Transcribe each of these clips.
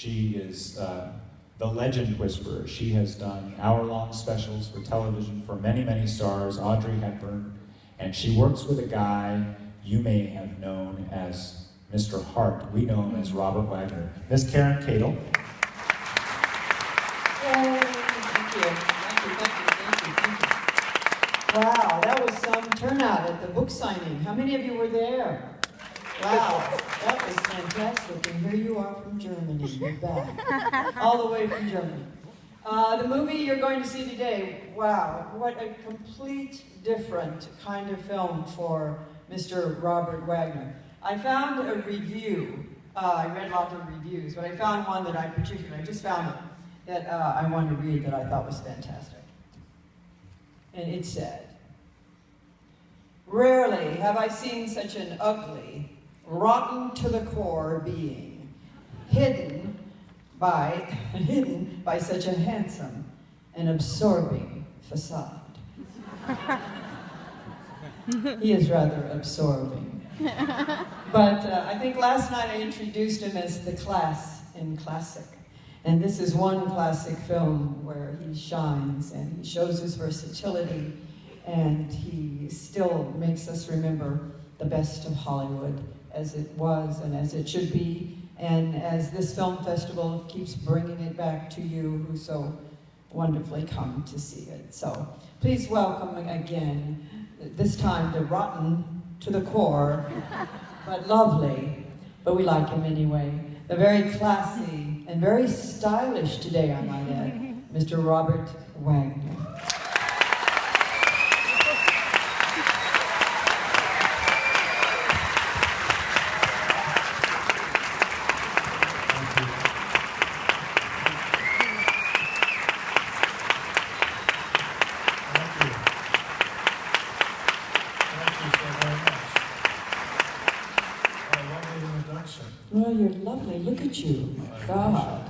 She is the legend whisperer. She has done hour-long specials for television for many, many stars, Audrey Hepburn, and she works with a guy you may have known as Mr. Hart. We know him as Robert Wagner. Miss Karen Cadle. Yay, thank you. Wow, that was some turnout at the book signing. How many of you were there? Wow, that was fantastic. And here you are from Germany. You're back. All the way from Germany. The movie you're going to see today, wow, what a complete different kind of film for Mr. Robert Wagner. I found a review. I read lots of reviews, but I found one that I just found it, that I wanted to read that I thought was fantastic. And it said, "Rarely have I seen such an ugly, rotten to the core being, hidden by such a handsome and absorbing facade." He is rather absorbing. But I think last night I introduced him as the class in classic. And this is one classic film where he shines and he shows his versatility, and he still makes us remember the best of Hollywood as it was and as it should be, and as this film festival keeps bringing it back to you who so wonderfully come to see it. So please welcome again, this time the rotten to the core, but lovely, but we like him anyway, the very classy and very stylish today, I might add, Mr. Robert Wagner. Well, you're lovely. Look at you. God.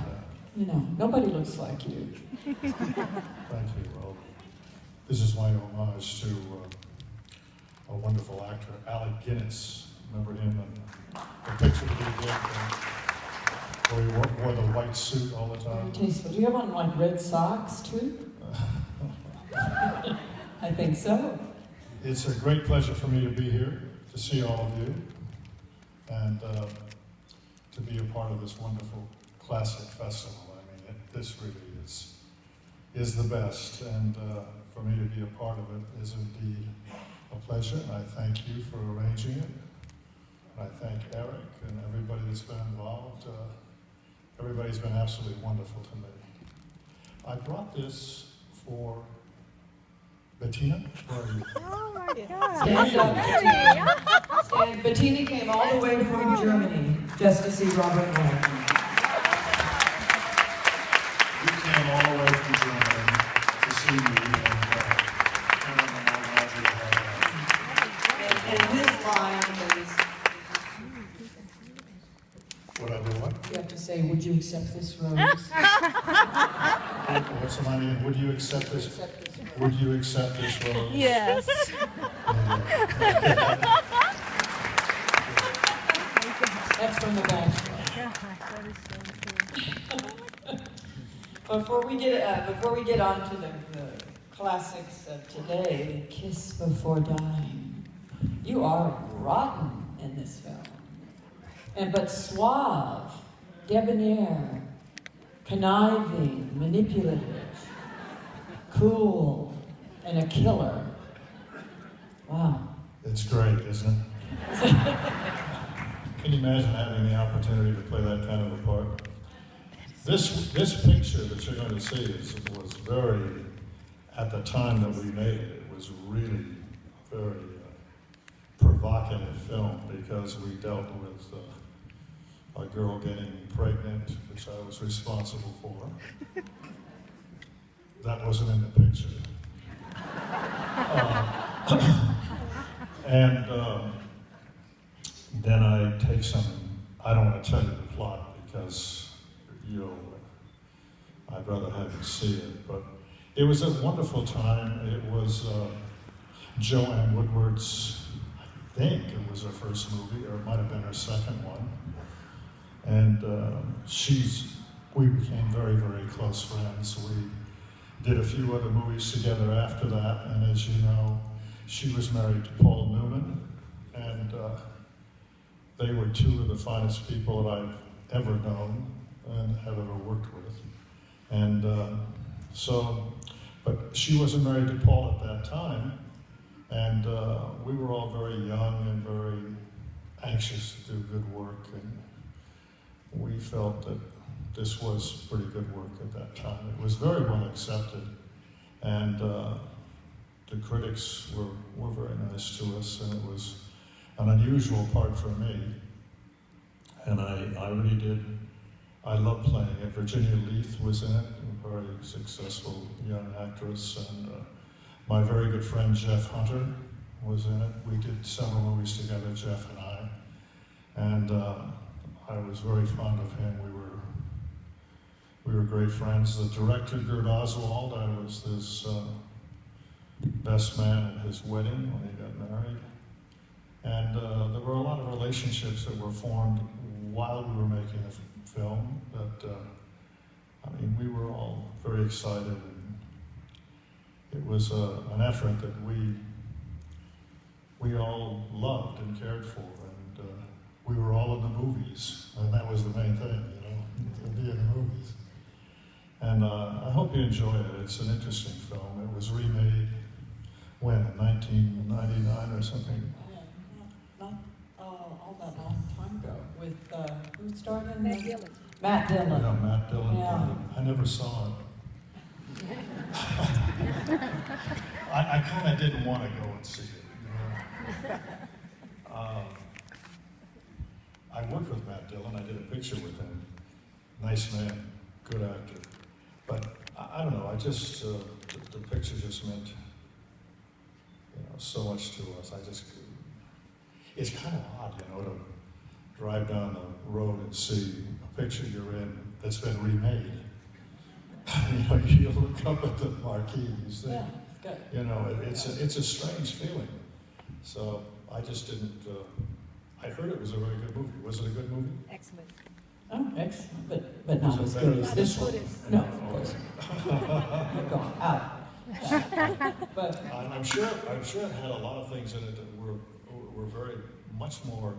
You know, nobody looks like you. Thank you. Well, this is my homage to a wonderful actor, Alec Guinness. Remember him in the picture that he did where he wore the white suit all the time? Very tasteful. Do you have on like red socks too? I think so. It's a great pleasure for me to be here, to see all of you, and to be a part of this wonderful classic festival. I mean, this really is the best, and for me to be a part of it is indeed a pleasure, and I thank you for arranging it. And I thank Eric and everybody that's been involved. Everybody's been absolutely wonderful to me. I brought this for Bettina. Where are you? Oh my God. Stand up, Bettina. Stand. Bettina came all the way from Germany just to see Robert Wagner. You came all the way from Germany to see me, And his line is, what I do what? you have to say, "Would you accept this rose?" What's the line? Would you accept this? Would you accept this rose? Yes. That's from the back. That is so cool. Before we get on to the classics of today, Kiss Before Dying. You are rotten in this film, but suave, debonair, conniving, manipulative, cool, and a killer. Wow. It's great, isn't it? Can you imagine having the opportunity to play that kind of a part? This picture that you're going to see was very, at the time that we made it, it was really a very provocative film because we dealt with a girl getting pregnant, which I was responsible for. That wasn't in the picture. And then I take some, I don't want to tell you the plot because I'd rather have you see it, but it was a wonderful time. It was Joanne Woodward's, I think it was her first movie, or it might have been her second one. And she's we became very, very close friends. We did a few other movies together after that, and as you know, she was married to Paul Newman, and they were two of the finest people that I've ever known and have ever worked with. And but she wasn't married to Paul at that time, and we were all very young and very anxious to do good work, and we felt that this was pretty good work at that time. It was very well accepted, and the critics were very nice to us, and it was an unusual part for me. And I really did, I loved playing it. Virginia Leith was in it, a very successful young actress, and my very good friend Jeff Hunter was in it. We did several movies together, Jeff and I, and I was very fond of him. We were great friends. The director, Gert Oswald, I was his best man at his wedding when he got married. And there were a lot of relationships that were formed while we were making the film that, I mean, we were all very excited. And it was an effort that we all loved and cared for. And we were all in the movies, and that was the main thing, you know, to be in the movies. And I hope you enjoy it. It's an interesting film. It was remade, when, in 1999 or something? Not all that long time ago. With, who starred in Matt it? Dillon. Matt Dillon. Yeah, Matt Dillon. Yeah. I never saw it. I kind of didn't want to go and see it, you know. I worked with Matt Dillon. I did a picture with him. Nice man, good actor. But I don't know. I just the picture just meant, you know, so much to us. It's kind of odd, you know, to drive down the road and see a picture you're in that's been remade. You know, you look up at the marquee and you think, Good. you know, it's a strange feeling. So I just didn't. I heard it was a very good movie. Was it a good movie? Excellent. Oh, excellent, but not as good as this one. No, of course. We're going out. But I'm sure it had a lot of things in it that were very much more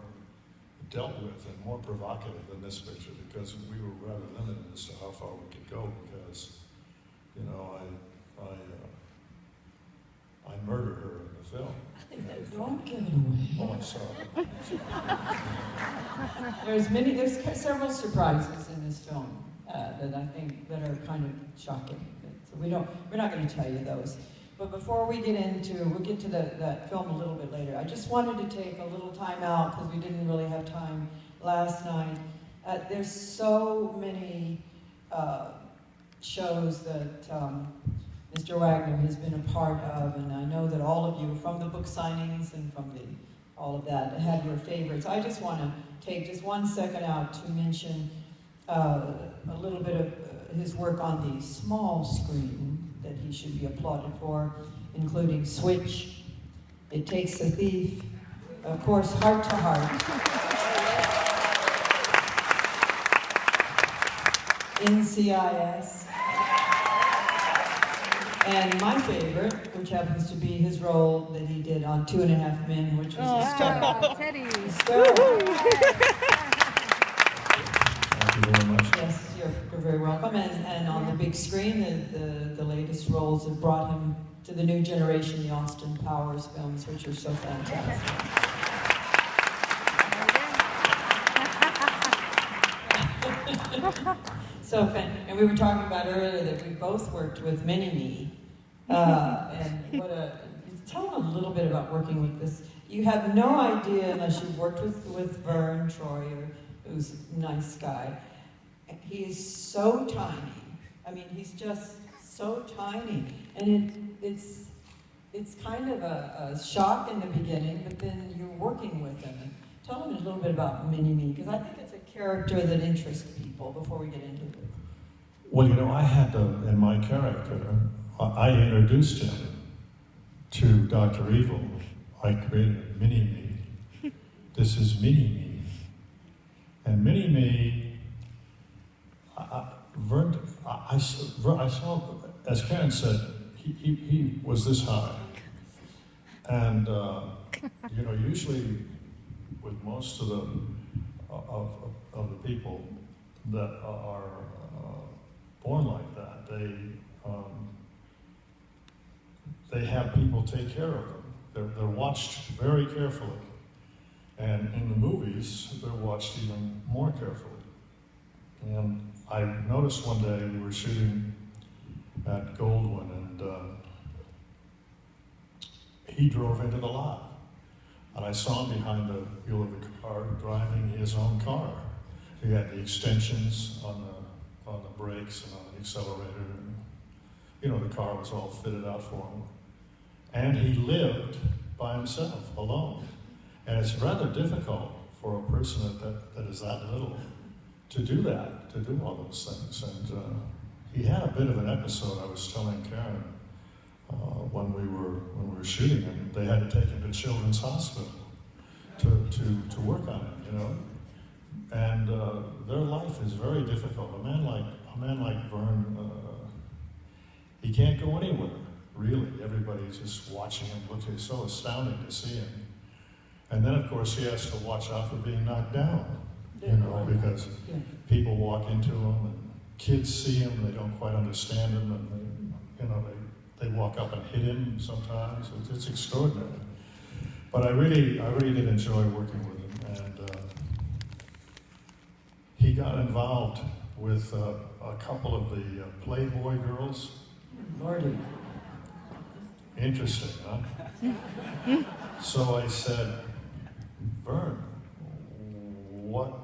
dealt with and more provocative than this picture, because we were rather limited as to how far we could go, because, you know, I murdered her in the film. don't give it away. Oh, I'm sorry. There's several surprises in this film that I think that are kind of shocking. So we're not going to tell you those. But before we get into, we'll get to that film a little bit later. I just wanted to take a little time out because we didn't really have time last night. There's so many shows that Mr. Wagner has been a part of, and I know that all of you, from the book signings and from all of that, have your favorites. I just want to take just 1 second out to mention a little bit of his work on the small screen that he should be applauded for, including Switch, It Takes a Thief, of course, Heart to Heart, NCIS, and my favorite, which happens to be his role that he did on 2.5 Men, which was hysterical. Teddy. Hysterical. Thank you very much. Yes, you're very welcome. And on the big screen, the latest roles have brought him to the new generation, the Austin Powers films, which are so fantastic. So, and we were talking about earlier that we both worked with Mini-Me. And tell them a little bit about working with this. You have no idea, unless you've worked with Vern Troyer, who's a nice guy. He is so tiny. I mean, he's just so tiny. And it's kind of a shock in the beginning, but then you're working with him. And tell them a little bit about Mini-Me, because I think it's a character that interests people before we get into it. Well, you know, I had to, in my character, I introduced him to Dr. Evil. I created Mini-Me. This is Mini-Me. And Mini-Me, Vern, I saw, as Karen said, he was this high. And, you know, usually with most of the people that are born like that, they have people take care of them. They're watched very carefully. And in the movies, they're watched even more carefully. And I noticed one day we were shooting at Goldwyn, and he drove into the lot. And I saw him behind the wheel of the car driving his own car. He had the extensions on the brakes and on the accelerator. And, you know, the car was all fitted out for him. And he lived by himself, alone. And it's rather difficult for a person that is that little to do that, to do all those things. And he had a bit of an episode, I was telling Karen, when we were shooting him. They had to take him to Children's Hospital to work on him, you know. And their life is very difficult. A man like Vern, he can't go anywhere, really. Everybody's just watching him. Look, it's so astounding to see him. And then, of course, he has to watch out for being knocked down, you know, because people walk into him and kids see him, they don't quite understand him, and they walk up and hit him sometimes. It's extraordinary. But I really did enjoy working with him, and he got involved with a couple of the Playboy girls. Lordy. Interesting, huh? So I said, Vern, what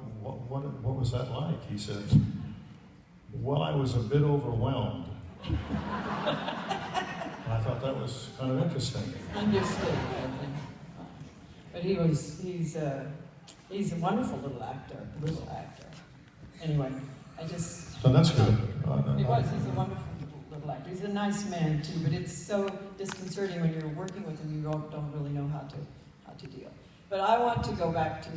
was that like? He said, well, I was a bit overwhelmed. And I thought that was kind of interesting. Understood, I think. But he's a wonderful little actor. Anyway, So that's good. He's a wonderful little actor. He's a nice man too, but it's so disconcerting when you're working with him, you don't really know how to deal. But I want to go back to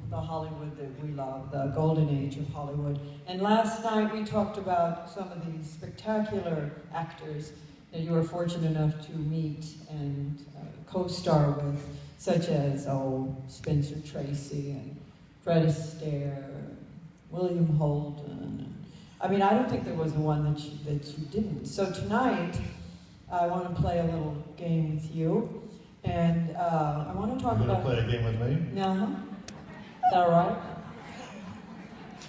the Hollywood that we love, the golden age of Hollywood. And last night we talked about some of these spectacular actors that you were fortunate enough to meet and co-star with, such as Spencer Tracy and Fred Astaire, William Holden. I mean, I don't think there was one that you didn't. So tonight, I want to play a little game with you. And I want to talk about... You're going to play a game with me? Uh-huh. Is that all right?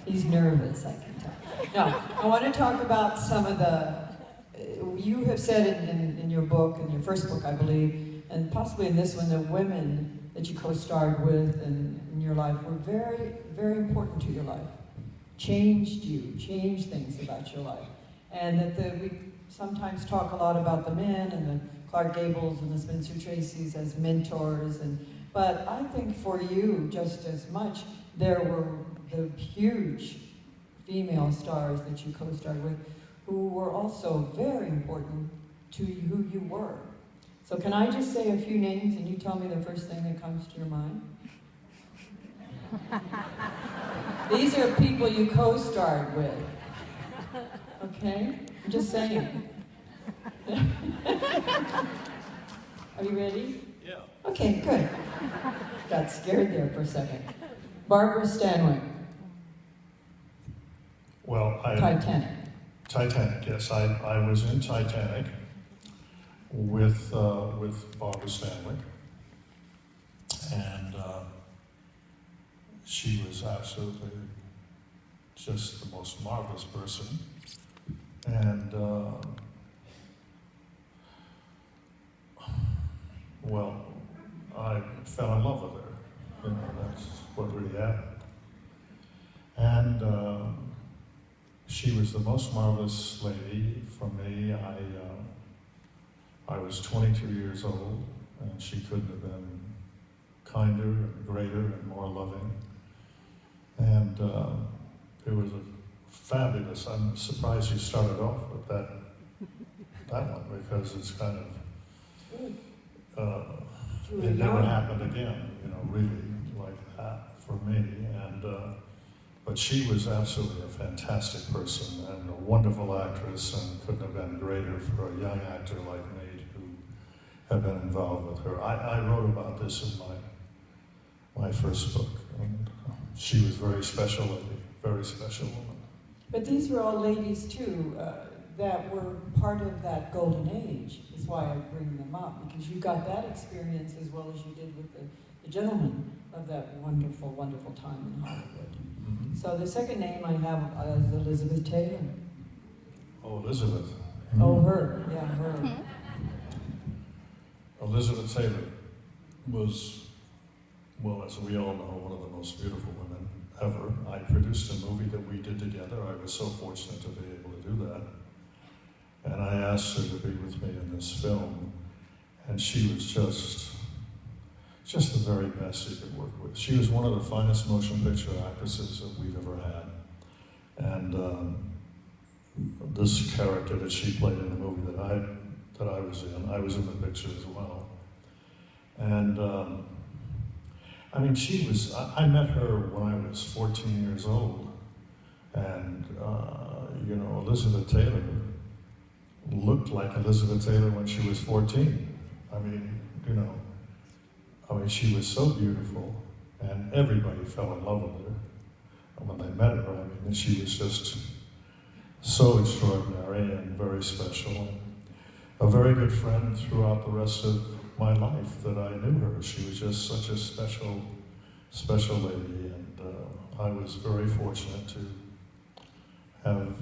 He's nervous, I can tell. No, I want to talk about some of the... You have said it in your book, in your first book, I believe, and possibly in this one, the women that you co-starred with in your life were very, very important to your life. Changed things about your life. And that we sometimes talk a lot about the men and the Clark Gables and the Spencer Tracys as mentors, but I think for you just as much, there were the huge female stars that you co-starred with who were also very important to who you were. So can I just say a few names and you tell me the first thing that comes to your mind? These are people you co-starred with. Okay? I'm just saying. Are you ready? Yeah. Okay, good. Got scared there for a second. Barbara Stanwyck. Well, Titanic, yes. I was in Titanic with Barbara Stanwyck. And she was absolutely just the most marvelous person. And well, I fell in love with her. You know, that's what really happened. And she was the most marvelous lady for me. I was 22 years old, and she couldn't have been kinder and greater and more loving. And it was a fabulous. I'm surprised you started off with that one, because it's kind of it never happened again, you know, really like that for me. And But she was absolutely a fantastic person and a wonderful actress, and couldn't have been greater for a young actor like me who had been involved with her. I wrote about this in my first book, and she was very special lady, very special woman. But these were all ladies too, that were part of that golden age, is why I bring them up, because you got that experience as well as you did with the gentleman of that wonderful, wonderful time in Hollywood. Mm-hmm. So the second name I have is Elizabeth Taylor. Oh, Elizabeth. Oh, her, yeah, her. Elizabeth Taylor was, well, as we all know, one of the most beautiful women ever. I produced a movie that we did together. I was so fortunate to be able to do that. And I asked her to be with me in this film, and she was just the very best you could work with. She was one of the finest motion picture actresses that we've ever had. And this character that she played in the movie that I was in the picture as well. And I mean, I met her when I was 14 years old. And, you know, Elizabeth Taylor looked like Elizabeth Taylor when she was 14. I mean, you know, she was so beautiful, and everybody fell in love with her when they met her. I mean, she was just so extraordinary and very special, and a very good friend throughout the rest of my life that I knew her. She was just such a special, special lady, and I was very fortunate to have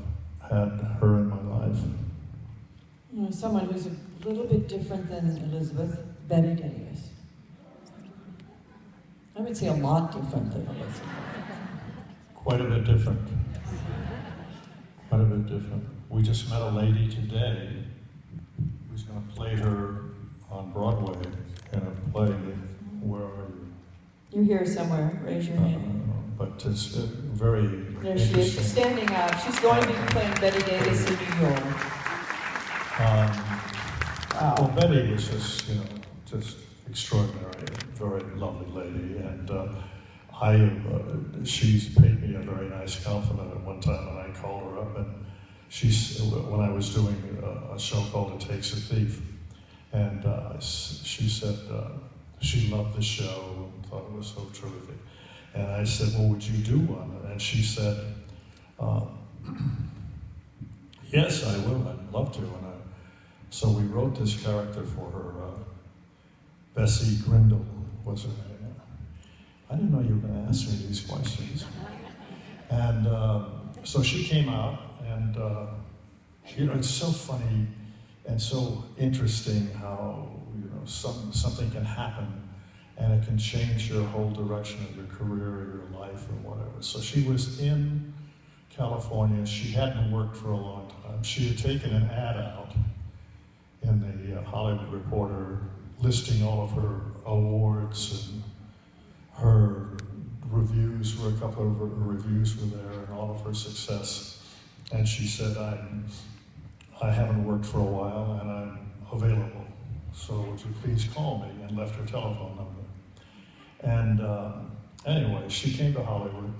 had her in my life. You know, someone who's a little bit different than Elizabeth, Betty Davis. I would say a lot different than Elizabeth. Quite a bit different. Quite a bit different. We just met a lady today who's going to play her on Broadway in a play. Where are you? You're here somewhere. Raise your hand. But it's very There she is. She's standing out. She's going to be playing Betty Davis in New York. Well, Betty was just, you know, just extraordinary, very lovely lady, and she's paid me a very nice compliment at one time, and I called her up, and when I was doing a show called It Takes a Thief, and she said she loved the show and thought it was so terrific, and I said, well, would you do one? And she said, yes, I will, I'd love to, and so we wrote this character for her. Bessie Grindle was her name. I didn't know you were going to ask me these questions. And so she came out, and you know, it's so funny and so interesting how, you know, something can happen and it can change your whole direction of your career or your life or whatever. So she was in California. She hadn't worked for a long time. She had taken an ad out in the Hollywood Reporter listing all of her awards, and her reviews a couple of her reviews were there, and all of her success. And she said, I haven't worked for a while, and I'm available, so would you please call me, and left her telephone number. And anyway, she came to Hollywood,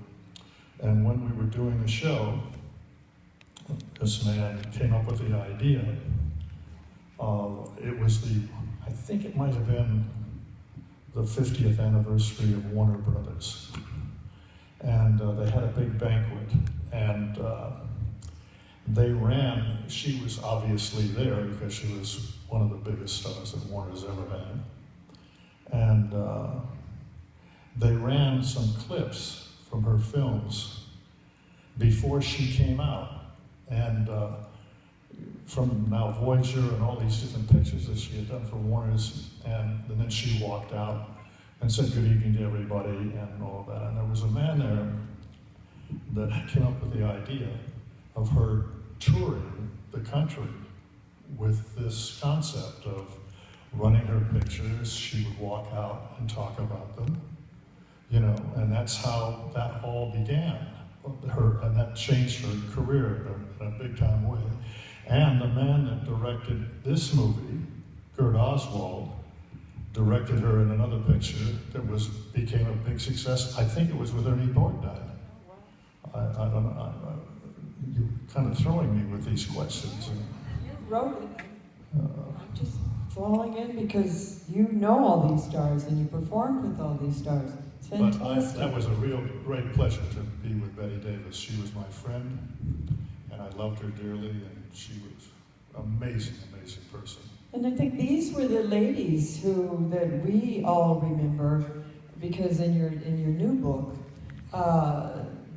and when we were doing the show, this man came up with the idea. It was I think it might have been the 50th anniversary of Warner Brothers. And they had a big banquet, and she was obviously there because she was one of the biggest stars that Warner's ever had. And they ran some clips from her films before she came out. And from now Voyager and all these different pictures that she had done for Warner's, and then she walked out and said good evening to everybody and all of that. And there was a man there that came up with the idea of her touring the country with this concept of running her pictures. She would walk out and talk about them, you know, and that's how that all began. And that changed her career in a big time way. And the man that directed this movie, Gert Oswald, directed her in another picture that became a big success. I think it was with Ernie Borgnine. I don't know. You're kind of throwing me with these questions. You wrote it. I'm just falling in because you know all these stars and you performed with all these stars. It's fantastic. That was a real great pleasure to be with Betty Davis. She was my friend, and I loved her dearly, and she was an amazing, amazing person. And I think these were the ladies that we all remember, because in your new book,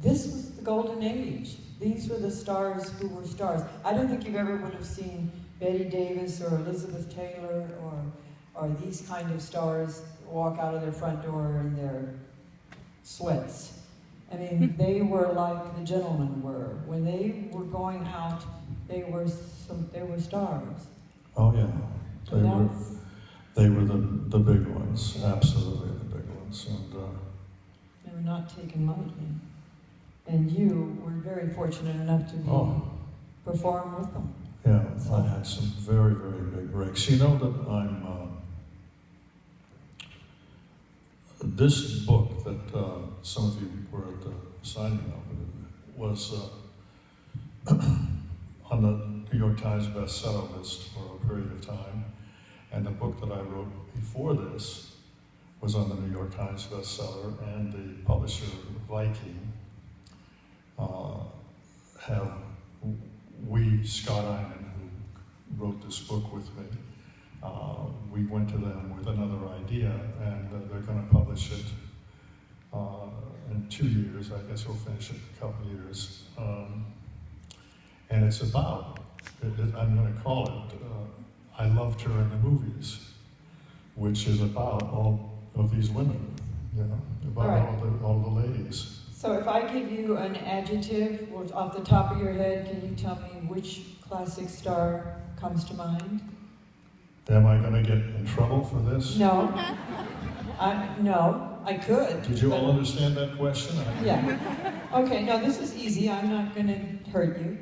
this was the golden age. These were the stars who were stars. I don't think you ever would have seen Betty Davis or Elizabeth Taylor or these kind of stars walk out of their front door in their sweats. I mean, they were like the gentlemen were. When they were going out, they were stars. Oh yeah, they were the big ones, absolutely the big ones, and they were not taken lightly. And you were very fortunate enough to perform with them. yeah, I had some very, very big breaks. You know that I'm this book that some of you were at the signing of was on the New York Times bestseller list for a period of time, and the book that I wrote before this was on the New York Times bestseller, and the publisher Viking Scott Eyman, who wrote this book with me, we went to them with another idea, and they're going to publish it in 2 years. I guess we'll finish it in a couple of years. And it's about, I'm going to call it, I Loved Her in the Movies, which is about all of these women, you know, about all the ladies. So if I give you an adjective off the top of your head, can you tell me which classic star comes to mind? Am I going to get in trouble for this? No. No, I could. Did you all understand that question? Yeah. Okay, no, this is easy. I'm not going to hurt you.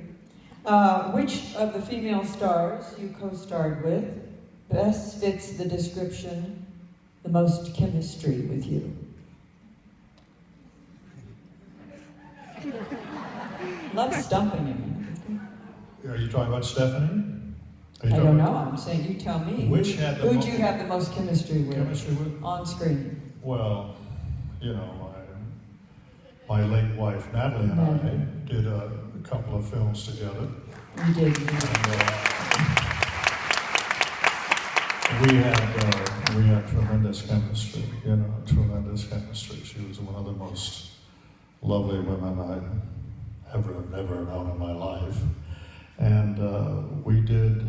Which of the female stars you co-starred with best fits the description, the most chemistry with you? Love stumping him. Are you talking about Stephanie? I don't know. I'm saying you tell me. Which had the Who'd you have the most chemistry with? Chemistry with? On screen. Well, you know, my late wife Natalie and I did a couple of films together. You did. And, we had tremendous chemistry. You know, tremendous chemistry. She was one of the most lovely women I've ever known in my life. And we did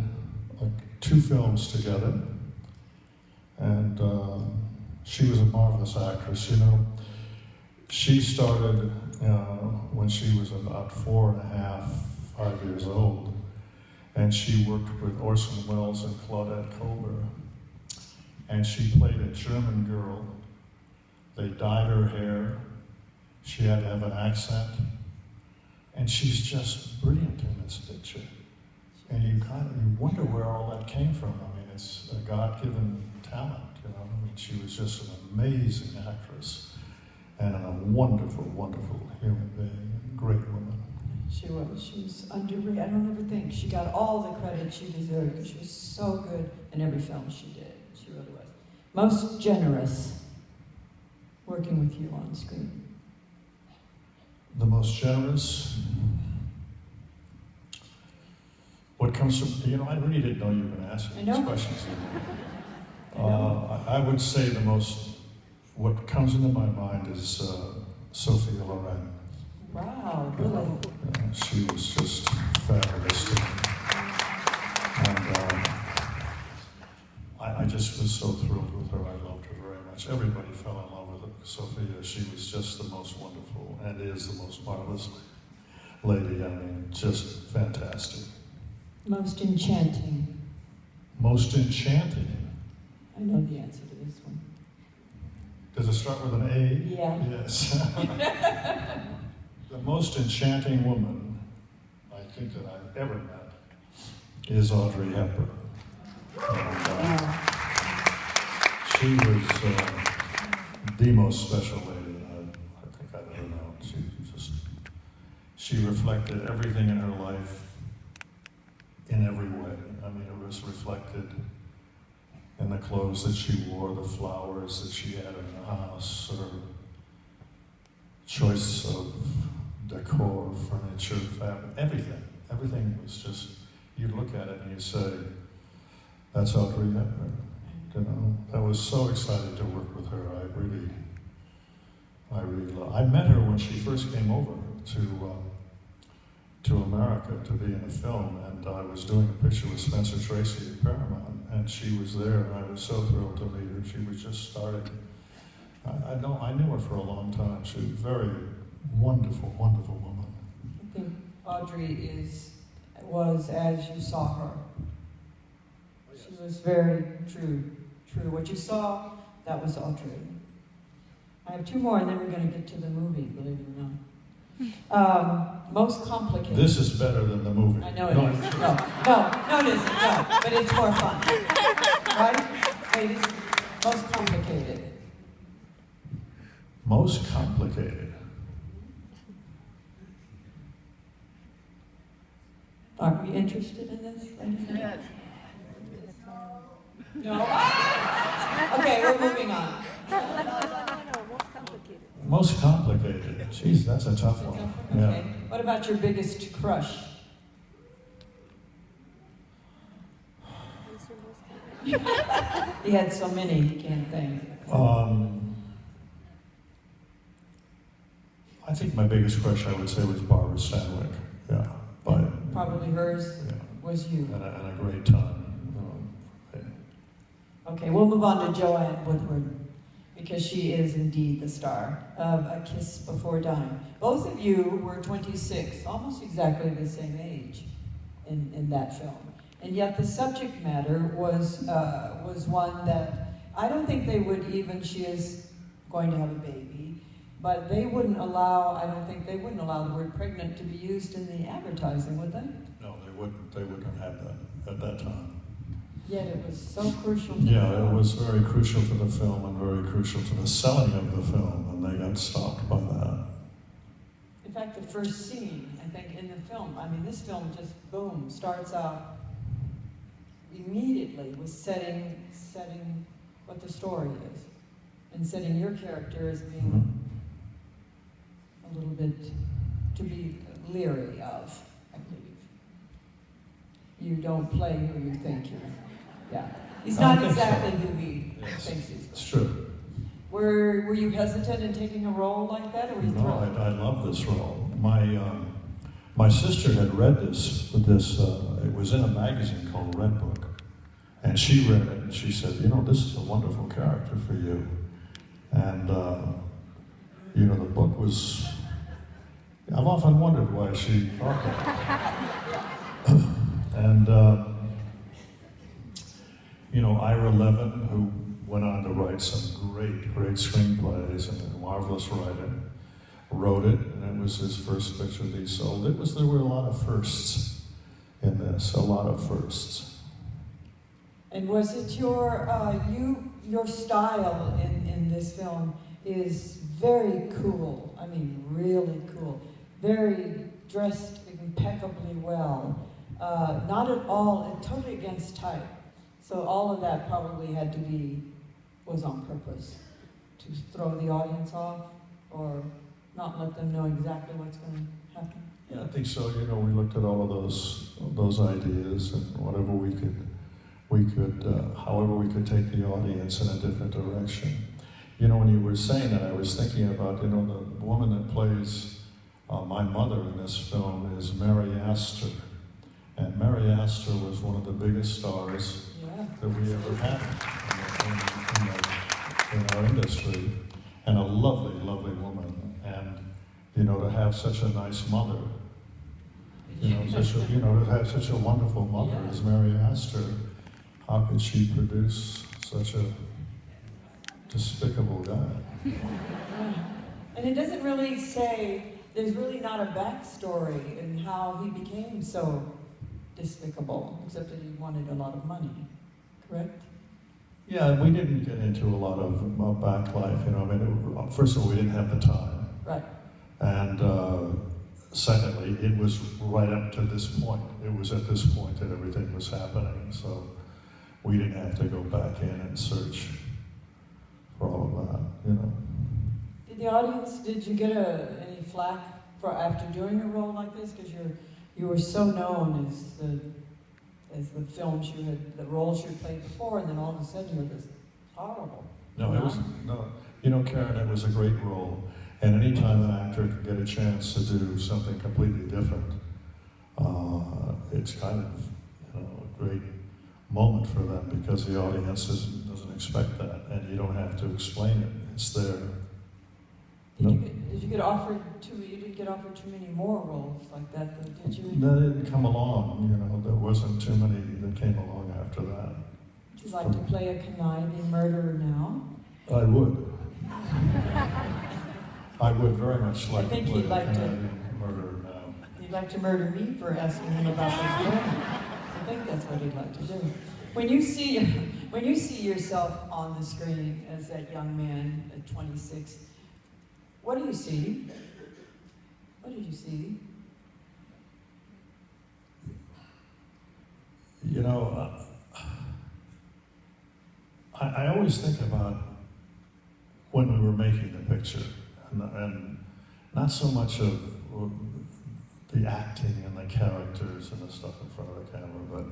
2 films together, and she was a marvelous actress. You know, she started when she was about 4.5, 5 years old, and she worked with Orson Welles and Claudette Colbert, and she played a German girl. They dyed her hair. She had to have an accent, and she's just brilliant in this picture. And you wonder where all that came from. I mean, it's a God-given talent, you know. I mean, she was just an amazing actress and a wonderful, wonderful human being, great woman. She was underrated. I don't ever think she got all the credit she deserved, because she was so good in every film she did. She really was. Most generous working with you on screen. The most generous. What comes from, you know, I really didn't know you were going to ask me these questions. I would say what comes into my mind is Sophia Loren. Wow, really? She was just fabulous to me. And I just was so thrilled with her. I loved her very much. Everybody fell in love with Sophia. She was just the most wonderful, and is the most marvelous lady. I mean, just fantastic. Most enchanting. Most enchanting. I know the answer to this one. Does it start with an A? Yeah. Yes. The most enchanting woman I think that I've ever met is Audrey Hepburn. And, she was the most special lady I think I've ever known. She was just she reflected everything in her life in every way. I mean, it was reflected in the clothes that she wore, the flowers that she had in the house, her choice of decor, furniture, fabric, everything. Everything was just, you look at it and you say, that's Audrey Hepburn. You know, I was so excited to work with her. I met her when she first came over to America to be in a film, and I was doing a picture with Spencer Tracy at Paramount, and she was there, and I was so thrilled to meet her. She was just starting. I knew her for a long time. She was a very wonderful, wonderful woman. I think Audrey was as you saw her. She was very true. What you saw, that was Audrey. I have two more, and then we're going to get to the movie, believe it or not. Most complicated. This is better than the movie. I know it is. No, it isn't. No, but it's more fun. Right? Ladies, most complicated. Most complicated. Are we interested in this? Yes. No? Okay, we're moving on. No, most complicated. Most complicated. Jeez, that's a tough one. Okay. Yeah. What about your biggest crush? Who's your most complicated? He had so many, he can't think. I think my biggest crush, I would say, was Barbara Stanwyck. Yeah, but Probably hers yeah, was you. and a great time. Okay, we'll move on to Joanne Woodward, because she is indeed the star of A Kiss Before Dying. Both of you were 26, almost exactly the same age in that film. And yet the subject matter was one that I don't think they would even, she is going to have a baby, but they wouldn't allow, I don't think they wouldn't allow the word pregnant to be used in the advertising, would they? No, they wouldn't. They wouldn't have had that at that time. Yet it was so crucial to the Yeah, film. it was very crucial to the film and very crucial to the selling of the film, and they got stopped by that. In fact, the first scene, I think, in the film, I mean, this film just, boom, starts out immediately with setting what the story is, and setting your character as being a little bit to be leery of, I believe. You don't play who you think you're. Yeah. He's I not think so. exactly who he Yes, thinks he's. it's true. Were you hesitant in taking a role like that, or were you No, thrilled? I love this role. My sister had read this. It was in a magazine called Red Book, and she read it and she said, this is a wonderful character for you. And the book was. I've often wondered why she thought that. And Ira Levin, who went on to write some great screenplays and a marvelous writer, wrote it, and it was his first picture that he sold. There were a lot of firsts in this, a lot of firsts. And was it your style in this film is very cool, I mean really cool, very dressed impeccably well, not at all, totally against type. So all of that probably was on purpose, to throw the audience off, or not let them know exactly what's going to happen. Yeah, I think so. We looked at all of those ideas and whatever we could, however we could take the audience in a different direction. When you were saying that, I was thinking about, the woman that plays my mother in this film is Mary Astor. And Mary Astor was one of the biggest stars that we ever had in our industry, and a lovely, lovely woman. And, to have such a nice mother, to have such a wonderful mother as Mary Astor, how could she produce such a despicable guy? And it doesn't really say, there's really not a backstory in how he became so despicable, except that he wanted a lot of money, correct? Yeah, we didn't get into a lot of back life, first of all, we didn't have the time. Right. And secondly, it was right up to this point. It was at this point that everything was happening, so we didn't have to go back in and search for all of that, you know. Did the audience, did you get any flack for after doing a role like this? Because you were so known as the films you had, the roles you played before, and then all of a sudden you're this horrible. No, it was, no, you know, Karen, it was a great role. And anytime an actor can get a chance to do something completely different, it's kind of, you know, a great moment for them because the audience doesn't expect that, and you don't have to explain it. It's there. Did you get offered you didn't get offered too many more roles like that, though, did you? That didn't come along, you know. There wasn't too many that came along after that. Would you like to play a conniving murderer now? I would. I would very much like to think play he'd like a to- Canadian murderer now. He'd like to murder me for asking him about this film. I think that's what he'd like to do. When you see yourself on the screen as that young man at 26, what do you see? What did you see? You know, I always think about when we were making the picture, and not so much of the acting and the characters and the stuff in front of the camera, but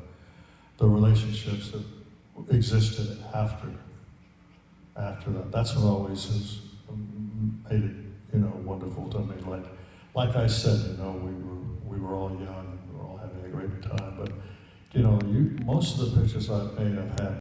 the relationships that existed after that. That's what always has made it, you know, wonderful to me. Like I said, you know, we were all young and we were all having a great time, but you know, most of the pictures I've made, I've had